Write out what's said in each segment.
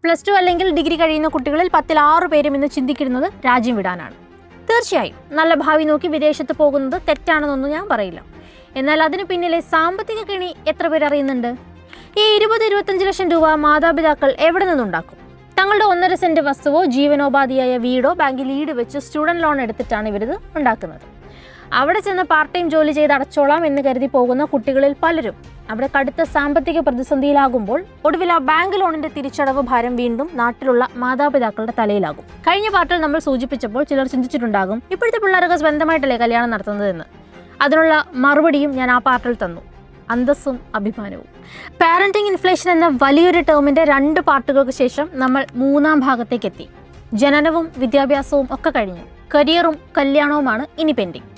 +2 അല്ലെങ്കിൽ ഡിഗ്രി കഴിയുന്ന കുട്ടികളിൽ 10-6 പേരും ഇന്ന് ചിന്തിക്കുന്നത് രാജ്യം വിടാനാണ്. തീർച്ചയായും നല്ല ഭാവി നോക്കി വിദേശത്ത് പോകുന്നത് തെറ്റാണെന്നൊന്നും ഞാൻ പറയില്ല. എന്നാൽ അതിന് പിന്നിലെ സാമ്പത്തിക കെണി എത്ര പേർ അറിയുന്നുണ്ട്? ഈ 20-25 ലക്ഷം രൂപ മാതാപിതാക്കൾ എവിടെ നിന്നുണ്ടാക്കും? തങ്ങളുടെ 1.5 സെന്റ് വസ്തുവോ ജീവനോപാധിയായ വീടോ ബാങ്കിൽ ഈട് വെച്ച് സ്റ്റുഡൻറ് ലോൺ എടുത്തിട്ടാണ് ഇവരിത് ഉണ്ടാക്കുന്നത്. അവിടെ ചെന്ന് പാർട്ട് ടൈം ജോലി ചെയ്ത് അടച്ചോളാം എന്ന് കരുതി പോകുന്ന കുട്ടികളിൽ പലരും അവിടെ കടുത്ത സാമ്പത്തിക പ്രതിസന്ധിയിലാകുമ്പോൾ ഒടുവിൽ ആ ബാങ്ക് ലോണിന്റെ തിരിച്ചടവ് ഭാരം വീണ്ടും നാട്ടിലുള്ള മാതാപിതാക്കളുടെ തലയിലാകും. കഴിഞ്ഞ പാർട്ടിൽ നമ്മൾ സൂചിപ്പിച്ചപ്പോൾ ചിലർ ചിന്തിച്ചിട്ടുണ്ടാകും, ഇപ്പോഴത്തെ പിള്ളേരൊക്കെ സ്വന്തമായിട്ടല്ലേ കല്യാണം നടത്തുന്നതെന്ന്. അതിനുള്ള മറുപടിയും ഞാൻ ആ പാർട്ടിൽ തന്നു: അന്തസ്സും അഭിമാനവും. പാരന്റിംഗ് ഇൻഫ്ലേഷൻ എന്ന വലിയൊരു ടേമിന്റെ 2 പാർട്ടുകൾക്ക് ശേഷം നമ്മൾ 3-ാം ഭാഗത്തേക്ക് എത്തി. ജനനവും വിദ്യാഭ്യാസവും ഒക്കെ കഴിഞ്ഞു. കരിയറും കല്യാണവുമാണ് ഇനി പെൻഡിങ്.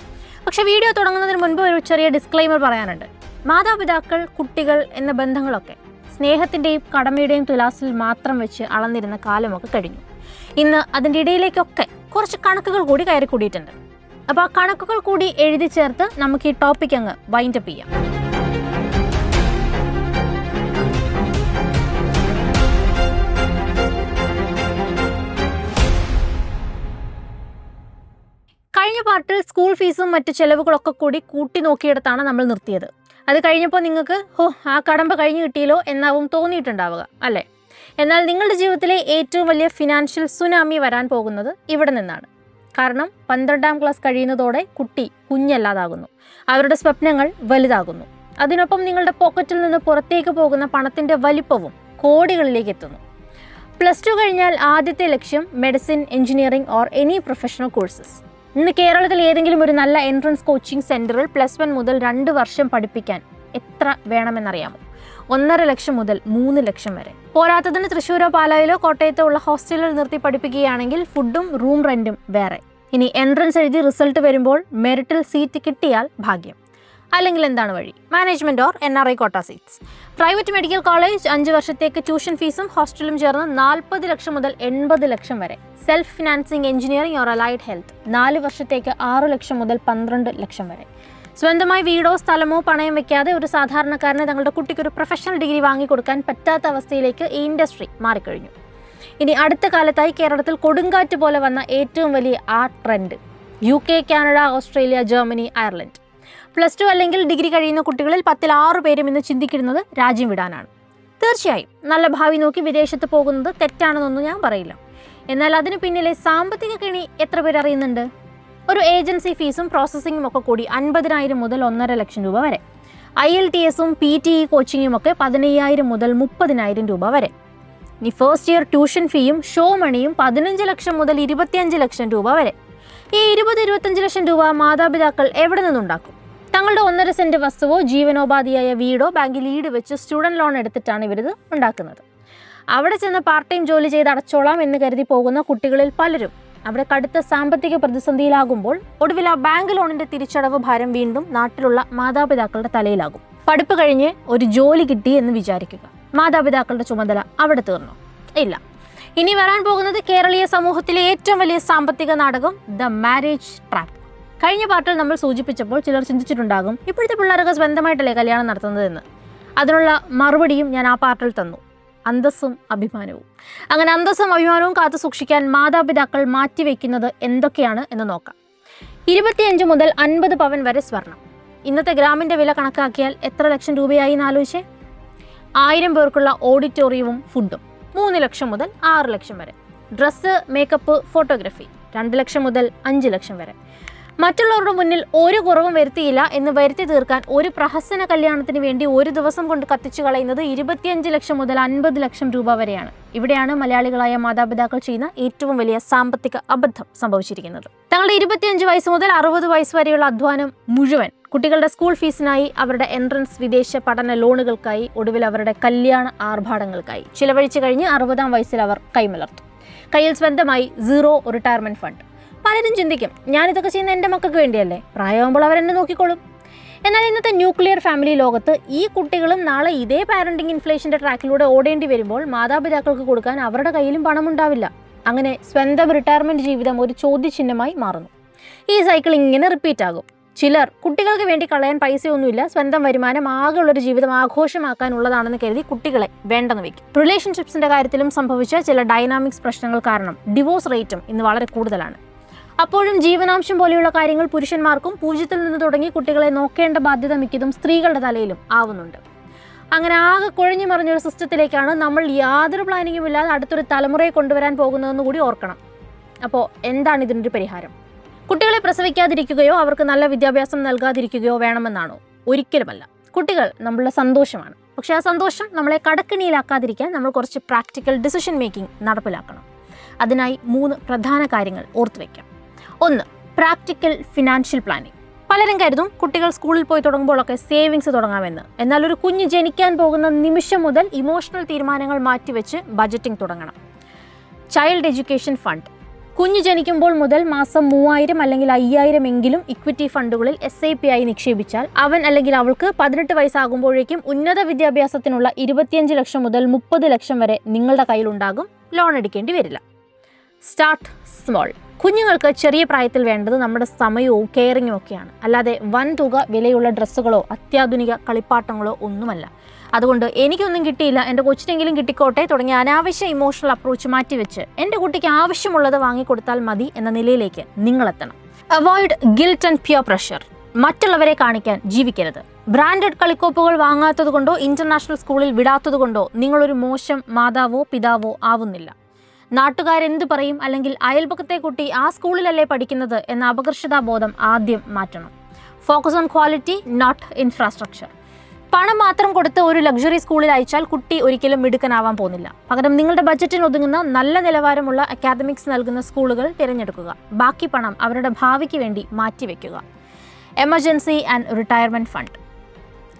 പക്ഷെ വീഡിയോ തുടങ്ങുന്നതിന് മുൻപ് ഒരു ചെറിയ ഡിസ്ക്ലെയിമർ പറയാനുണ്ട്. മാതാപിതാക്കൾ, കുട്ടികൾ എന്ന ബന്ധങ്ങളൊക്കെ സ്നേഹത്തിൻ്റെയും കടമയുടെയും തുലാസിൽ മാത്രം വെച്ച് അളന്നിരുന്ന കാലമൊക്കെ കഴിഞ്ഞു. ഇന്ന് അതിൻ്റെ ഇടയിലേക്കൊക്കെ കുറച്ച് കണക്കുകൾ കൂടി കയറി കൂടിയിട്ടുണ്ട്. അപ്പോൾ ആ കണക്കുകൾ കൂടി എഴുതി ചേർത്ത് നമുക്ക് ഈ ടോപ്പിക് അങ്ങ് വൈൻഡപ്പ് ചെയ്യാം. കഴിഞ്ഞ പാർട്ടിൽ സ്കൂൾ ഫീസും മറ്റു ചെലവുകളൊക്കെ കൂടി കൂട്ടി നോക്കിയെടുത്താണ് നമ്മൾ നിർത്തിയത്. അത് കഴിഞ്ഞപ്പോൾ നിങ്ങൾക്ക് ആ കടമ്പ കഴിഞ്ഞു കിട്ടിയല്ലോ എന്നാവും തോന്നിയിട്ടുണ്ടാവുക, അല്ലേ? എന്നാൽ നിങ്ങളുടെ ജീവിതത്തിലെ ഏറ്റവും വലിയ ഫിനാൻഷ്യൽ സുനാമി വരാൻ പോകുന്നത് ഇവിടെ നിന്നാണ്. കാരണം 12ാം ക്ലാസ് കഴിയുന്നതോടെ കുട്ടി കുഞ്ഞല്ലാതാകുന്നു, അവരുടെ സ്വപ്നങ്ങൾ വലുതാകുന്നു. അതിനൊപ്പം നിങ്ങളുടെ പോക്കറ്റിൽ നിന്ന് പുറത്തേക്ക് പോകുന്ന പണത്തിൻ്റെ വലിപ്പവും കോടികളിലേക്ക് എത്തുന്നു. +2 കഴിഞ്ഞാൽ ആദ്യത്തെ ലക്ഷ്യം medicine, engineering or any professional courses. ഇന്ന് കേരളത്തിൽ ഏതെങ്കിലും ഒരു നല്ല എൻട്രൻസ് കോച്ചിങ് സെൻറ്ററിൽ +1 മുതൽ 2 വർഷം പഠിപ്പിക്കാൻ എത്ര വേണമെന്നറിയാമോ? 1.5 ലക്ഷം മുതൽ 3 ലക്ഷം വരെ. പോരാത്തതിന് തൃശ്ശൂരോ പാലായിലോ കോട്ടയത്തോ ഉള്ള ഹോസ്റ്റലിൽ നിർത്തി പഠിപ്പിക്കുകയാണെങ്കിൽ ഫുഡും റൂം റെൻറ്റും വേറെ. ഇനി എൻട്രൻസ് എഴുതി റിസൾട്ട് വരുമ്പോൾ മെറിറ്റിൽ സീറ്റ് കിട്ടിയാൽ ഭാഗ്യം. അല്ലെങ്കിൽ എന്താണ് വഴി? മാനേജ്മെൻറ്റ് ഓർ NRI കോട്ട സീറ്റ്സ്. പ്രൈവറ്റ് മെഡിക്കൽ കോളേജ് 5 വർഷത്തേക്ക് ട്യൂഷൻ ഫീസും ഹോസ്റ്റലും ചേർന്ന് 40 ലക്ഷം മുതൽ 80 ലക്ഷം വരെ. Self financing engineering or allied health 4 വർഷത്തേക്ക് 6 ലക്ഷം മുതൽ 12 ലക്ഷം വരെ. സ്വന്തമായി വീടോ സ്ഥലമോ പണയം വെക്കാതെ ഒരു സാധാരണക്കാരന് തങ്ങളുടെ കുട്ടിക്കൊരു പ്രൊഫഷണൽ ഡിഗ്രി വാങ്ങിക്കൊടുക്കാൻ പറ്റാത്ത അവസ്ഥയിലേക്ക് ഈ ഇൻഡസ്ട്രി മാറിക്കഴിഞ്ഞു. ഇനി അടുത്ത കാലത്തായി കേരളത്തിൽ കൊടുങ്കാറ്റ് പോലെ വന്ന ഏറ്റവും വലിയ ആ trend UK, Canada, Australia, Germany, Ireland. +2 അല്ലെങ്കിൽ ഡിഗ്രി കഴിയുന്ന കുട്ടികളിൽ 10-6 പേരും ഇന്ന് ചിന്തിക്കുന്നത് രാജ്യം വിടാനാണ്. തീർച്ചയായും നല്ല ഭാവി നോക്കി വിദേശത്ത് പോകുന്നത് തെറ്റാണെന്നൊന്നും ഞാൻ പറയില്ല. എന്നാൽ അതിന് പിന്നിലെ സാമ്പത്തിക കെണി എത്ര പേർ അറിയുന്നുണ്ട്? ഒരു ഫീസും പ്രോസസ്സിങ്ങും ഒക്കെ കൂടി 50,000 മുതൽ 1.5 ലക്ഷം രൂപ വരെ. IELTSഉം PTE കോച്ചിങ്ങും ഒക്കെ 15,000 മുതൽ 30,000 രൂപ വരെ. ഇനി ഫസ്റ്റ് ഇയർ ട്യൂഷൻ ഫീയും ഷോ മണിയും 15 ലക്ഷം മുതൽ 25 ലക്ഷം രൂപ വരെ. ഈ 20-25 ലക്ഷം രൂപ മാതാപിതാക്കൾ എവിടെ നിന്നുണ്ടാക്കും? തങ്ങളുടെ 1.5 സെന്റ് വസ്തുവോ ജീവനോപാധിയായ വീടോ ബാങ്കിൽ ഈട് വെച്ച് സ്റ്റുഡൻറ് ലോൺ എടുത്തിട്ടാണ് ഇവരിത് ഉണ്ടാക്കുന്നത്. അവിടെ ചെന്ന് പാർട്ട് ടൈം ജോലി ചെയ്ത് അടച്ചോളാം എന്ന് കരുതി പോകുന്ന കുട്ടികളിൽ പലരും അവിടെ കടുത്ത സാമ്പത്തിക പ്രതിസന്ധിയിലാകുമ്പോൾ ഒടുവിൽ ആ ബാങ്ക് ലോണിന്റെ തിരിച്ചടവ് ഭാരം വീണ്ടും നാട്ടിലുള്ള മാതാപിതാക്കളുടെ തലയിലാകും. പഠിപ്പ് കഴിഞ്ഞ് ഒരു ജോലി കിട്ടി എന്ന് വിചാരിക്കുക. മാതാപിതാക്കളുടെ ചുമതല അവിടെ തീർന്നു? ഇല്ല. ഇനി വരാൻ പോകുന്നത് കേരളീയ സമൂഹത്തിലെ ഏറ്റവും വലിയ സാമ്പത്തിക നാടകം, ദ മാരേജ് ട്രാപ്പ്. കഴിഞ്ഞ പാർട്ടിൽ നമ്മൾ സൂചിപ്പിച്ചപ്പോൾ ചിലർ ചിന്തിച്ചിട്ടുണ്ടാകും, ഇപ്പോഴത്തെ പിള്ളേരൊക്കെ സ്വന്തമായിട്ടല്ലേ കല്യാണം നടത്തുന്നതെന്ന്. അതിനുള്ള മറുപടിയും ഞാൻ ആ പാർട്ടിൽ തന്നു: അന്തസ്സും അഭിമാനവും. അങ്ങനെ അന്തസ്സും അഭിമാനവും കാത്തു സൂക്ഷിക്കാൻ മാതാപിതാക്കൾ മാറ്റിവെക്കുന്നത് എന്തൊക്കെയാണ് എന്ന് നോക്കാം. 25 മുതൽ 50 പവൻ വരെ സ്വർണം. ഇന്നത്തെ ഗ്രാമിൻ്റെ വില കണക്കാക്കിയാൽ എത്ര ലക്ഷം രൂപയായി എന്നാലോചിച്ചേ. 1000 പേർക്കുള്ള ഓഡിറ്റോറിയവും ഫുഡും 3 ലക്ഷം മുതൽ 6 ലക്ഷം വരെ. ഡ്രസ്സ്, മേക്കപ്പ്, ഫോട്ടോഗ്രാഫി 2 ലക്ഷം മുതൽ 5 ലക്ഷം വരെ. മറ്റുള്ളവരുടെ മുന്നിൽ ഒരു കുറവും വരുത്തിയില്ല എന്ന് വരുത്തി തീർക്കാൻ ഒരു പ്രഹസന കല്യാണത്തിന് വേണ്ടി ഒരു ദിവസം കൊണ്ട് കത്തിച്ചു കളയുന്നത് 25 ലക്ഷം മുതൽ 50 ലക്ഷം രൂപ വരെയാണ്. ഇവിടെയാണ് മലയാളികളായ മാതാപിതാക്കൾ ചെയ്യുന്ന ഏറ്റവും വലിയ സാമ്പത്തിക അബദ്ധം സംഭവിച്ചിരിക്കുന്നത്. തങ്ങളുടെ 25 വയസ്സ് മുതൽ 60 വയസ്സ് വരെയുള്ള അധ്വാനം മുഴുവൻ കുട്ടികളുടെ സ്കൂൾ ഫീസിനായി, അവരുടെ എൻട്രൻസ് വിദേശ പഠന ലോണുകൾക്കായി, ഒടുവിൽ അവരുടെ കല്യാണ ആർഭാടങ്ങൾക്കായി ചിലവഴിച്ചു കഴിഞ്ഞ് 60-ാം വയസ്സിൽ അവർ കൈമലർത്തും. കയ്യിൽ സ്വന്തമായി 0 റിട്ടയർമെന്റ് ഫണ്ട്. പലരും ചിന്തിക്കും, ഞാനിതൊക്കെ ചെയ്യുന്ന എൻ്റെ മക്കൾക്ക് വേണ്ടിയല്ലേ, പ്രായമാകുമ്പോൾ അവരെന്നെ നോക്കിക്കോളും. എന്നാൽ ഇന്നത്തെ ന്യൂക്ലിയർ ഫാമിലി ലോകത്ത് ഈ കുട്ടികളും നാളെ ഇതേ പാരന്റിംഗ് ഇൻഫ്ലേഷൻ്റെ ട്രാക്കിലൂടെ ഓടേണ്ടി വരുമ്പോൾ മാതാപിതാക്കൾക്ക് കൊടുക്കാൻ അവരുടെ കയ്യിലും പണമുണ്ടാവില്ല. അങ്ങനെ സ്വന്തം റിട്ടയർമെൻറ്റ് ജീവിതം ഒരു ചോദ്യചിഹ്നമായി മാറുന്നു. ഈ സൈക്കിൾ ഇങ്ങനെ റിപ്പീറ്റ് ആകും. ചിലർ കുട്ടികൾക്ക് വേണ്ടി കളയാൻ പൈസയൊന്നുമില്ല, സ്വന്തം വരുമാനം ആകെയുള്ളൊരു ജീവിതം ആഘോഷമാക്കാനുള്ളതാണെന്ന് കരുതി കുട്ടികളെ വേണ്ടെന്ന് വെക്കും. റിലേഷൻഷിപ്സിന്റെ കാര്യത്തിലും സംഭവിച്ച ചില ഡൈനാമിക്സ് പ്രശ്നങ്ങൾ കാരണം ഡിവോഴ്സ് റേറ്റും ഇന്ന് വളരെ കൂടുതലാണ്. അപ്പോഴും ജീവനാംശം പോലെയുള്ള കാര്യങ്ങൾ പുരുഷന്മാർക്കും 0 നിന്ന് തുടങ്ങി കുട്ടികളെ നോക്കേണ്ട ബാധ്യത മിക്കതും സ്ത്രീകളുടെ തലയിലും ആവുന്നുണ്ട്. അങ്ങനെ ആകെ കുഴഞ്ഞു മറിഞ്ഞൊരു സിസ്റ്റത്തിലേക്കാണ് നമ്മൾ യാതൊരു പ്ലാനിങ്ങും ഇല്ലാതെ അടുത്തൊരു തലമുറയെ കൊണ്ടുവരാൻ പോകുന്നതെന്ന് കൂടി ഓർക്കണം. അപ്പോൾ എന്താണ് ഇതിനൊരു പരിഹാരം? കുട്ടികളെ പ്രസവിക്കാതിരിക്കുകയോ അവർക്ക് നല്ല വിദ്യാഭ്യാസം നൽകാതിരിക്കുകയോ വേണമെന്നാണോ? ഒരിക്കലുമല്ല. കുട്ടികൾ നമ്മളുടെ സന്തോഷമാണ്. പക്ഷേ ആ സന്തോഷം നമ്മളെ കടക്കിണിയിലാക്കാതിരിക്കാൻ നമ്മൾ കുറച്ച് പ്രാക്ടിക്കൽ ഡിസിഷൻ മേക്കിംഗ് നടപ്പിലാക്കണം. അതിനായി 3 പ്രധാന കാര്യങ്ങൾ ഓർത്തുവെക്കാം. 1. Practical financial planning. പലരും കരുതും കുട്ടികൾ സ്കൂളിൽ പോയി തുടങ്ങുമ്പോഴൊക്കെ സേവിങ്സ് തുടങ്ങാമെന്ന്. എന്നാൽ ഒരു കുഞ്ഞ് ജനിക്കാൻ പോകുന്ന നിമിഷം മുതൽ ഇമോഷണൽ തീരുമാനങ്ങൾ മാറ്റിവെച്ച് ബജറ്റിംഗ് തുടങ്ങണം. Child education fund. കുഞ്ഞ് ജനിക്കുമ്പോൾ മുതൽ മാസം 3000 അല്ലെങ്കിൽ 5000 എങ്കിലും ഇക്വിറ്റി ഫണ്ടുകളിൽ SIP ആയി നിക്ഷേപിച്ചാൽ അവൻ അല്ലെങ്കിൽ അവൾക്ക് 18 വയസ്സാകുമ്പോഴേക്കും ഉന്നത വിദ്യാഭ്യാസത്തിനുള്ള 25 ലക്ഷം മുതൽ 30 ലക്ഷം വരെ നിങ്ങളുടെ കയ്യിലുണ്ടാകും. ലോൺ എടുക്കേണ്ടി വരില്ല. Start small. കുഞ്ഞുങ്ങൾക്ക് ചെറിയ പ്രായത്തിൽ വേണ്ടത് നമ്മുടെ സമയവും കെയറിങ്ങും ഒക്കെയാണ്, അല്ലാതെ വൻ തുക വിലയുള്ള ഡ്രസ്സുകളോ അത്യാധുനിക കളിപ്പാട്ടങ്ങളോ ഒന്നുമല്ല. അതുകൊണ്ട് എനിക്കൊന്നും കിട്ടിയില്ല, എൻ്റെ കൊച്ചിനെങ്കിലും കിട്ടിക്കോട്ടെ തുടങ്ങിയ അനാവശ്യ ഇമോഷണൽ അപ്രോച്ച് മാറ്റിവെച്ച് എൻ്റെ കുട്ടിക്ക് ആവശ്യമുള്ളത് വാങ്ങിക്കൊടുത്താൽ മതി എന്ന നിലയിലേക്ക് നിങ്ങളെത്തണം. Avoid guilt and peer pressure. മറ്റുള്ളവരെ കാണിക്കാൻ ജീവിക്കരുത്. ബ്രാൻഡഡ് കളിക്കോപ്പുകൾ വാങ്ങാത്തത് കൊണ്ടോ ഇന്റർനാഷണൽ സ്കൂളിൽ വിടാത്തത് കൊണ്ടോ നിങ്ങളൊരു മോശം മാതാവോ പിതാവോ ആവുന്നില്ല. നാട്ടുകാരെന്ത് പറയും, അല്ലെങ്കിൽ അയൽപക്കത്തെ കുട്ടി ആ സ്കൂളിലല്ലേ പഠിക്കുന്നത് എന്ന അപകർഷതാബോധം ആദ്യം മാറ്റണം. Focus on quality, not infrastructure. പണം മാത്രം കൊടുത്ത് ഒരു ലക്ഷറി സ്കൂളിൽ അയച്ചാൽ കുട്ടി ഒരിക്കലും മിടുക്കനാവാൻ പോകുന്നില്ല. പകരം നിങ്ങളുടെ ബജറ്റിന് ഒതുങ്ങുന്ന നല്ല നിലവാരമുള്ള അക്കാദമിക്സ് നൽകുന്ന സ്കൂളുകൾ തിരഞ്ഞെടുക്കുക. ബാക്കി പണം അവരുടെ ഭാവിക്ക് വേണ്ടി മാറ്റിവെക്കുക. Emergency and retirement fund.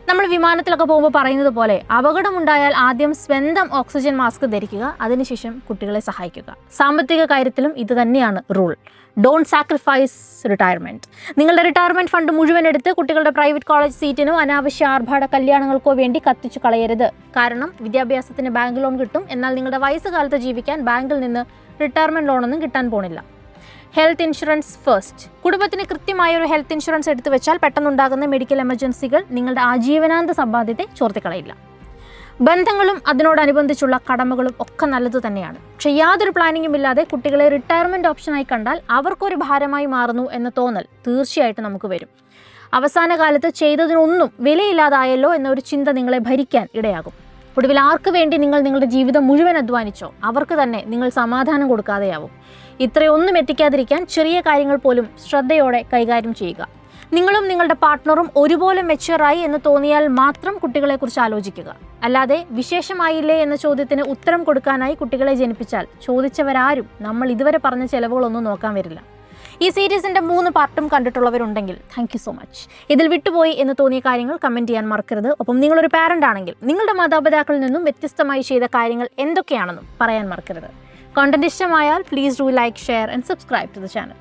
നമ്മൾ വിമാനത്തിലൊക്കെ പോകുമ്പോൾ പറയുന്നത് പോലെ അപകടമുണ്ടായാൽ ആദ്യം സ്വന്തം ഓക്സിജൻ മാസ്ക് ധരിക്കുക, അതിനുശേഷം കുട്ടികളെ സഹായിക്കുക. സാമ്പത്തിക കാര്യത്തിലും ഇത് തന്നെയാണ് റൂൾ. Don't sacrifice retirement. നിങ്ങളുടെ റിട്ടയർമെൻറ്റ് ഫണ്ട് മുഴുവൻ എടുത്ത് കുട്ടികളുടെ പ്രൈവറ്റ് കോളേജ് സീറ്റിനോ അനാവശ്യ ആർഭാട കല്യാണങ്ങൾക്കോ വേണ്ടി കത്തിച്ചു കളയരുത്. കാരണം വിദ്യാഭ്യാസത്തിന് ബാങ്ക് ലോൺ കിട്ടും, എന്നാൽ നിങ്ങളുടെ വയസ്സുകാലത്ത് ജീവിക്കാൻ ബാങ്കിൽ നിന്ന് റിട്ടയർമെൻറ്റ് ലോണൊന്നും കിട്ടാൻ പോണില്ല. Health insurance first. കുടുംബത്തിന് കൃത്യമായ ഒരു ഹെൽത്ത് ഇൻഷുറൻസ് എടുത്തു വെച്ചാൽ പെട്ടെന്നുണ്ടാകുന്ന മെഡിക്കൽ എമർജൻസികൾ നിങ്ങളുടെ ആജീവനാന്ത സമ്പാദ്യത്തെ ചോർത്തിക്കളയില്ല. ബന്ധങ്ങളും അതിനോടനുബന്ധിച്ചുള്ള കടമകളും ഒക്കെ നല്ലത് തന്നെയാണ്. പക്ഷേ യാതൊരു പ്ലാനിങ്ങും ഇല്ലാതെ കുട്ടികളെ റിട്ടയർമെൻറ്റ് ഓപ്ഷനായി കണ്ടാൽ അവർക്കൊരു ഭാരമായി മാറുന്നു എന്ന തോന്നൽ തീർച്ചയായിട്ടും നമുക്ക് വരും. അവസാന കാലത്ത് ചെയ്തതിനൊന്നും വിലയില്ലാതായല്ലോ എന്നൊരു ചിന്ത നിങ്ങളെ ഭരിക്കാൻ ഇടയാകും. ഒടുവിൽ ആർക്ക് വേണ്ടി നിങ്ങൾ നിങ്ങളുടെ ജീവിതം മുഴുവൻ അധ്വാനിച്ചോ അവർക്ക് തന്നെ നിങ്ങൾ സമാധാനം കൊടുക്കാതെയാവും. ഇത്രയൊന്നും എത്തിക്കാതിരിക്കാൻ ചെറിയ കാര്യങ്ങൾ പോലും ശ്രദ്ധയോടെ കൈകാര്യം ചെയ്യുക. നിങ്ങളും നിങ്ങളുടെ പാർട്ട്ണറും ഒരുപോലെ മെച്യൂറായി എന്ന് തോന്നിയാൽ മാത്രം കുട്ടികളെക്കുറിച്ച് ആലോചിക്കുക. അല്ലാതെ വിശേഷമായില്ലേ എന്ന ചോദ്യത്തിന് ഉത്തരം കൊടുക്കാനായി കുട്ടികളെ ജനിപ്പിച്ചാൽ ചോദിച്ചവരാരും നമ്മൾ ഇതുവരെ പറഞ്ഞ ചിലവുകളൊന്നും നോക്കാൻ വരില്ല. ഈ സീരീസിൻ്റെ 3 പാർട്ടും കണ്ടിട്ടുള്ളവരുണ്ടെങ്കിൽ താങ്ക് യു സോ മച്ച്. ഇതിൽ വിട്ടുപോയി എന്ന് തോന്നിയ കാര്യങ്ങൾ കമൻറ്റ് ചെയ്യാൻ മറക്കരുത്. ഒപ്പം നിങ്ങളൊരു പാരൻ്റ് ആണെങ്കിൽ നിങ്ങളുടെ മാതാപിതാക്കളിൽ നിന്നും വ്യത്യസ്തമായി ചെയ്ത കാര്യങ്ങൾ എന്തൊക്കെയാണെന്നും പറയാൻ മറക്കരുത്. കോണ്ടന്റ് ഇഷ്ടമായാൽ please do like, share and subscribe to the channel.